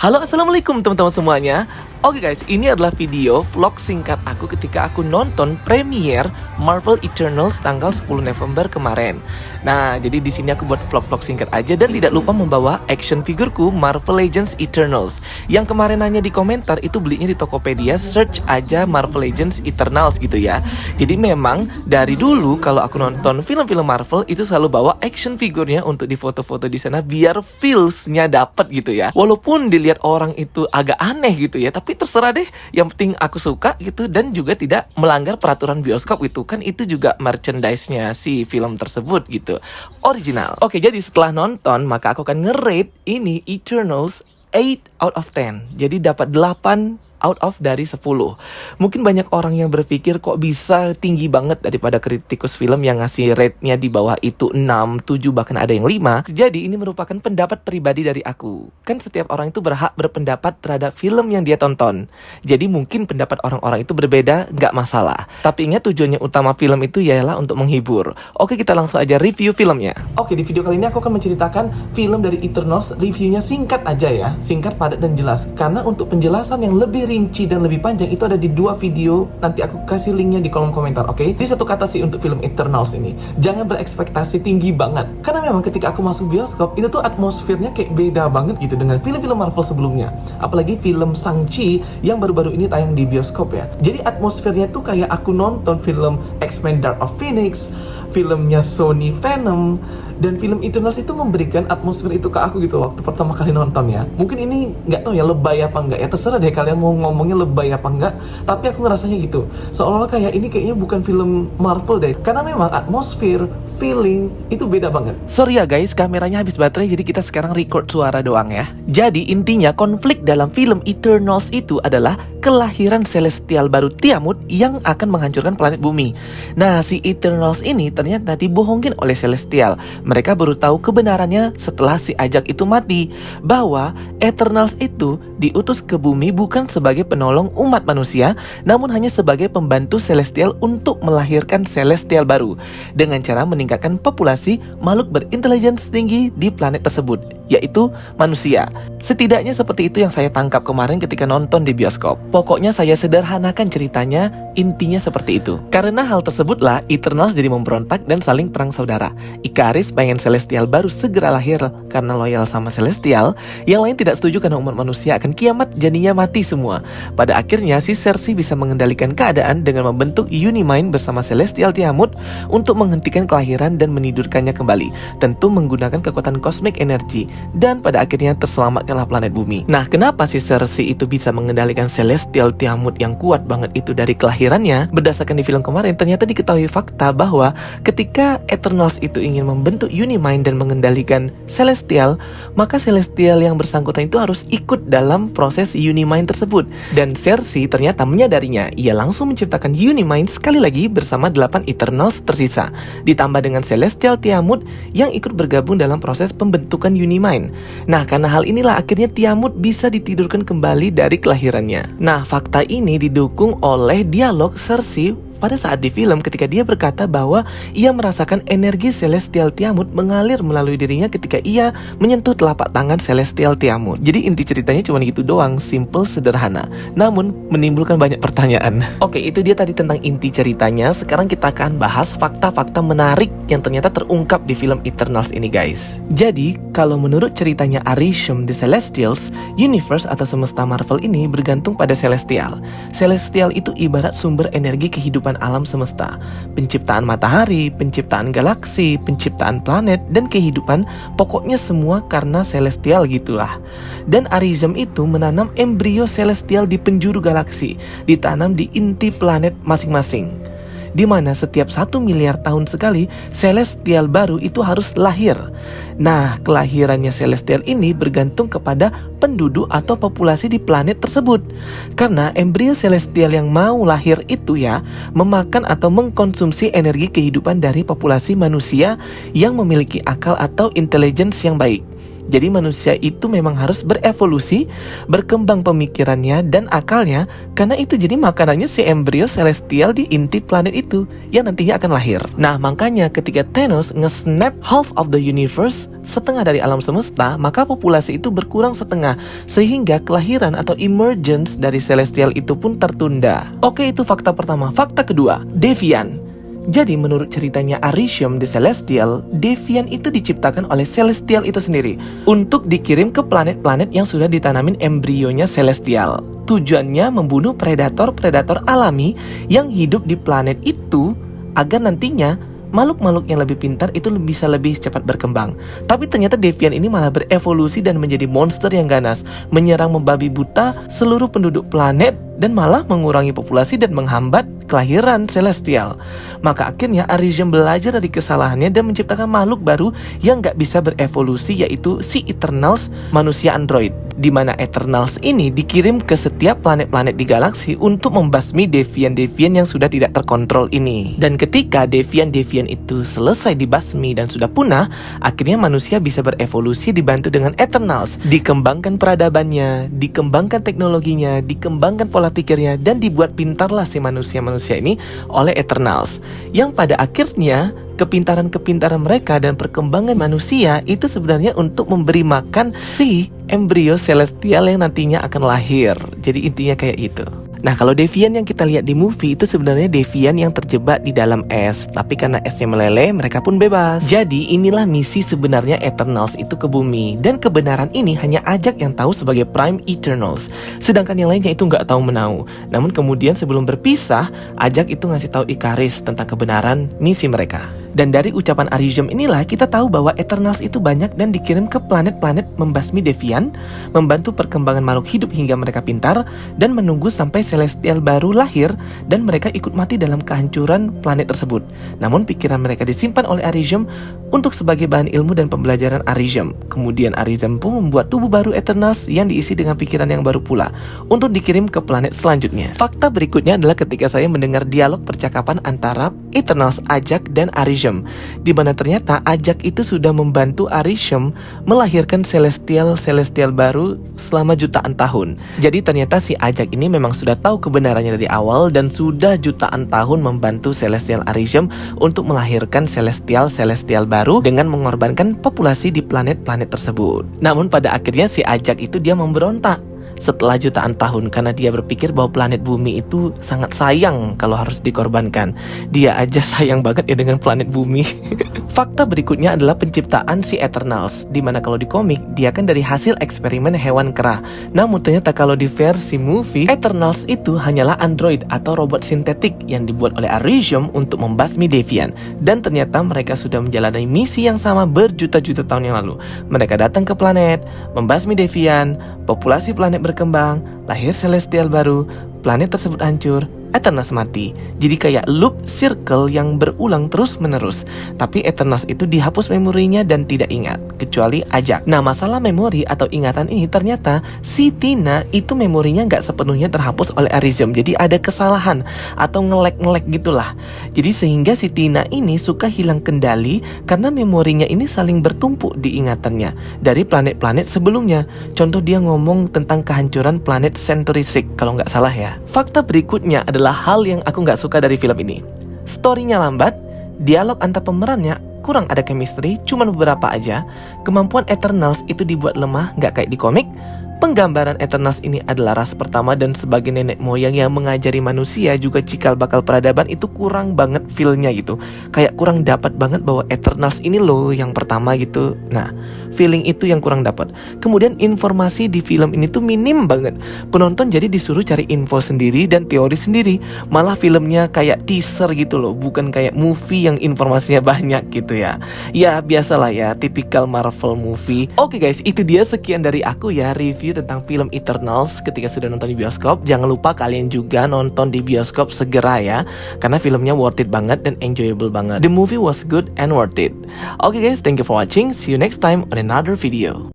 Halo, assalamualaikum teman-teman semuanya. Oke guys, ini adalah video vlog singkat aku ketika aku nonton premiere Marvel Eternals tanggal 10 November kemarin. Nah, jadi di sini aku buat vlog-vlog singkat aja dan tidak lupa membawa action figurku Marvel Legends Eternals. Yang kemarin nanya di komentar itu belinya di Tokopedia, search aja Marvel Legends Eternals gitu ya. Jadi memang dari dulu kalau aku nonton film-film Marvel itu selalu bawa action figurnya untuk difoto-foto di sana biar feels-nya dapet gitu ya. Walaupun dilihat orang itu agak aneh gitu ya, tapi terserah deh, yang penting aku suka gitu dan juga tidak melanggar peraturan bioskop gitu kan, itu juga merchandise-nya si film tersebut gitu, original. Oke, jadi setelah nonton maka aku akan nge-rate ini Eternals 8 out of 10. Jadi dapat 8 out of dari 10. Mungkin banyak orang yang berpikir kok bisa tinggi banget daripada kritikus film yang ngasih rate-nya di bawah itu 6, 7, bahkan ada yang 5. Jadi ini merupakan pendapat pribadi dari aku. Kan setiap orang itu berhak berpendapat terhadap film yang dia tonton. Jadi mungkin pendapat orang-orang itu berbeda, nggak masalah. Tapi ingat tujuannya utama film itu ialah untuk menghibur. Oke, kita langsung aja review filmnya. Oke, di video kali ini aku akan menceritakan film dari Eternals. Reviewnya singkat aja ya, singkat, padat, dan jelas. Karena untuk penjelasan yang lebih rinci dan lebih panjang itu ada di 2 video. Nanti aku kasih linknya di kolom komentar, oke? Di satu kata sih untuk film Eternals ini, jangan berekspektasi tinggi banget. Karena memang ketika aku masuk bioskop, itu tuh atmosfernya kayak beda banget gitu dengan film-film Marvel sebelumnya. Apalagi film Shang-Chi yang baru-baru ini tayang di bioskop ya. Jadi atmosfernya tuh kayak aku nonton film X-Men Dark of Phoenix, filmnya Sony Venom, dan film Eternals itu memberikan atmosfer itu ke aku gitu waktu pertama kali nonton ya. Mungkin ini nggak tahu ya lebay apa enggak ya, terserah deh kalian mau ngomongnya lebay apa enggak, tapi aku ngerasanya gitu, seolah-olah kayak ini kayaknya bukan film Marvel deh, karena memang atmosfer, feeling itu beda banget. Sorry ya guys, kameranya habis baterai, jadi kita sekarang record suara doang ya. Jadi intinya konflik dalam film Eternals itu adalah kelahiran celestial baru Tiamut yang akan menghancurkan planet bumi. Nah, si Eternals ini ternyata dibohongin oleh celestial. Mereka baru tahu kebenarannya setelah si Ajak itu mati, bahwa Eternals itu diutus ke bumi bukan sebagai penolong umat manusia, namun hanya sebagai pembantu celestial untuk melahirkan celestial baru dengan cara meningkatkan populasi makhluk berintelligence tinggi di planet tersebut, yaitu manusia. Setidaknya seperti itu yang saya tangkap kemarin ketika nonton di bioskop. Pokoknya saya sederhanakan ceritanya, intinya seperti itu. Karena hal tersebutlah Eternals jadi memberontak dan saling perang saudara. Ikaris pengen celestial baru segera lahir karena loyal sama celestial. Yang lain tidak setuju karena umat manusia akan kiamat, jadinya mati semua. Pada akhirnya si Cersei bisa mengendalikan keadaan dengan membentuk Unimind bersama celestial Tiamut untuk menghentikan kelahiran dan menidurkannya kembali, tentu menggunakan kekuatan cosmic energy. Dan pada akhirnya terselamatkanlah planet bumi. Nah, kenapa si Cersei itu bisa mengendalikan celestial Tiamut yang kuat banget itu dari kelahirannya? Berdasarkan di film kemarin, ternyata diketahui fakta bahwa ketika Eternals itu ingin membentuk Unimind dan mengendalikan celestial, maka celestial yang bersangkutan itu harus ikut dalam proses Unimind tersebut. Dan Cersei ternyata menyadarinya. Ia langsung menciptakan Unimind sekali lagi bersama 8 Eternals tersisa, ditambah dengan celestial Tiamut yang ikut bergabung dalam proses pembentukan Unimind. Nah, karena hal inilah akhirnya Tiamut bisa ditidurkan kembali dari kelahirannya. Nah, fakta ini didukung oleh dialog Cersei pada saat di film ketika dia berkata bahwa ia merasakan energi celestial Tiamut mengalir melalui dirinya ketika ia menyentuh telapak tangan celestial Tiamut. Jadi inti ceritanya cuma gitu doang, simple, sederhana, namun menimbulkan banyak pertanyaan. Oke, itu dia tadi tentang inti ceritanya. Sekarang kita akan bahas fakta-fakta menarik yang ternyata terungkap di film Eternals ini guys. Jadi kalau menurut ceritanya Arishem The Celestials, universe atau semesta Marvel ini bergantung pada celestial. Celestial itu ibarat sumber energi kehidupan alam semesta, penciptaan matahari, penciptaan galaksi, penciptaan planet, dan kehidupan, pokoknya semua karena celestial gitulah. Dan Arishem itu menanam embrio celestial di penjuru galaksi, ditanam di inti planet masing-masing, di mana setiap 1 miliar tahun sekali celestial baru itu harus lahir. Nah, kelahirannya celestial ini bergantung kepada penduduk atau populasi di planet tersebut. Karena embrio celestial yang mau lahir itu ya memakan atau mengkonsumsi energi kehidupan dari populasi manusia yang memiliki akal atau intelligence yang baik. Jadi manusia itu memang harus berevolusi, berkembang pemikirannya dan akalnya, karena itu jadi makanannya si embrio celestial di inti planet itu yang nantinya akan lahir. Nah makanya ketika Thanos nge-snap half of the universe, setengah dari alam semesta, maka populasi itu berkurang setengah, sehingga kelahiran atau emergence dari celestial itu pun tertunda. Oke, itu fakta pertama. Fakta kedua, Deviant. Jadi menurut ceritanya Arishem the Celestial, Deviant itu diciptakan oleh Celestial itu sendiri untuk dikirim ke planet-planet yang sudah ditanamin embrionya Celestial. Tujuannya membunuh predator-predator alami yang hidup di planet itu agar nantinya makhluk-makhluk yang lebih pintar itu bisa lebih cepat berkembang. Tapi ternyata Deviant ini malah berevolusi dan menjadi monster yang ganas, menyerang membabi buta seluruh penduduk planet dan malah mengurangi populasi dan menghambat kelahiran Celestial. Maka akhirnya Arishem belajar dari kesalahannya dan menciptakan makhluk baru yang gak bisa berevolusi, yaitu si Eternals, manusia android. Di mana Eternals ini dikirim ke setiap planet-planet di galaksi untuk membasmi Deviant-Deviant yang sudah tidak terkontrol ini. Dan ketika Deviant-Deviant itu selesai dibasmi dan sudah punah, akhirnya manusia bisa berevolusi dibantu dengan Eternals. Dikembangkan peradabannya, dikembangkan teknologinya, dikembangkan pola pikirnya, dan dibuat pintarlah si manusia-manusia ini oleh Eternals. Yang pada akhirnya kepintaran-kepintaran mereka dan perkembangan manusia itu sebenarnya untuk memberi makan si embrio celestial yang nantinya akan lahir. Jadi intinya kayak gitu. Nah kalau Deviant yang kita lihat di movie itu sebenarnya Deviant yang terjebak di dalam es, tapi karena esnya meleleh mereka pun bebas. Jadi inilah misi sebenarnya Eternals itu ke bumi, dan kebenaran ini hanya Ajak yang tahu sebagai Prime Eternals, sedangkan yang lainnya itu nggak tahu menau. Namun kemudian sebelum berpisah, Ajak itu ngasih tahu Ikaris tentang kebenaran misi mereka. Dan dari ucapan Arishem inilah kita tahu bahwa Eternals itu banyak dan dikirim ke planet-planet membasmi Deviant, membantu perkembangan makhluk hidup hingga mereka pintar, dan menunggu sampai Celestial baru lahir dan mereka ikut mati dalam kehancuran planet tersebut. Namun pikiran mereka disimpan oleh Arishem untuk sebagai bahan ilmu dan pembelajaran Arishem. Kemudian Arishem pun membuat tubuh baru Eternals yang diisi dengan pikiran yang baru pula untuk dikirim ke planet selanjutnya. Fakta berikutnya adalah ketika saya mendengar dialog percakapan antara Eternals Ajak dan Arishem, di mana ternyata Ajak itu sudah membantu Arishem melahirkan Celestial baru selama jutaan tahun. Jadi ternyata si Ajak ini memang sudah tahu kebenarannya dari awal dan sudah jutaan tahun membantu Celestial Arishem untuk melahirkan Celestial baru dengan mengorbankan populasi di planet-planet tersebut. Namun pada akhirnya si Ajak itu dia memberontak setelah jutaan tahun karena dia berpikir bahwa planet bumi itu sangat sayang kalau harus dikorbankan. Dia aja sayang banget ya dengan planet bumi. Fakta berikutnya adalah penciptaan si Eternals, dimana kalau di komik dia kan dari hasil eksperimen hewan kera. Namun ternyata kalau di versi movie, Eternals itu hanyalah android atau robot sintetik yang dibuat oleh Arishem untuk membasmi Deviant. Dan ternyata mereka sudah menjalani misi yang sama berjuta-juta tahun yang lalu. Mereka datang ke planet, membasmi Deviant, populasi planet berkembang, lahir Celestial baru, planet tersebut hancur, Eternals mati. Jadi kayak loop circle yang berulang terus menerus. Tapi Eternals itu dihapus memorinya dan tidak ingat, kecuali Ajak. Nah masalah memori atau ingatan ini ternyata si Tina itu memorinya nggak sepenuhnya terhapus oleh Arishem. Jadi ada kesalahan atau nge-lag gitulah. Jadi sehingga si Tina ini suka hilang kendali karena memorinya ini saling bertumpuk di ingatannya dari planet-planet sebelumnya. Contoh dia ngomong tentang kehancuran planet Century 6 kalau nggak salah ya. Fakta berikutnya adalah hal yang aku nggak suka dari film ini. Storynya lambat, dialog antar pemerannya kurang ada chemistry, cuman beberapa aja. Kemampuan Eternals itu dibuat lemah, nggak kayak di komik. Penggambaran Eternals ini adalah ras pertama dan sebagai nenek moyang yang mengajari manusia juga cikal bakal peradaban itu kurang banget feel-nya gitu. Kayak kurang dapat banget bahwa Eternals ini loh yang pertama gitu. Nah, feeling itu yang kurang dapat. Kemudian informasi di film ini tuh minim banget. Penonton jadi disuruh cari info sendiri dan teori sendiri. Malah filmnya kayak teaser gitu loh, bukan kayak movie yang informasinya banyak gitu ya. Ya biasalah ya, tipikal Marvel movie. Oke guys, itu dia sekian dari aku ya review tentang film Eternals ketika sudah nonton di bioskop. Jangan lupa kalian juga nonton di bioskop segera ya, karena filmnya worth it banget dan enjoyable banget. The movie was good and worth it. Okay guys, thank you for watching. See you next time on another video.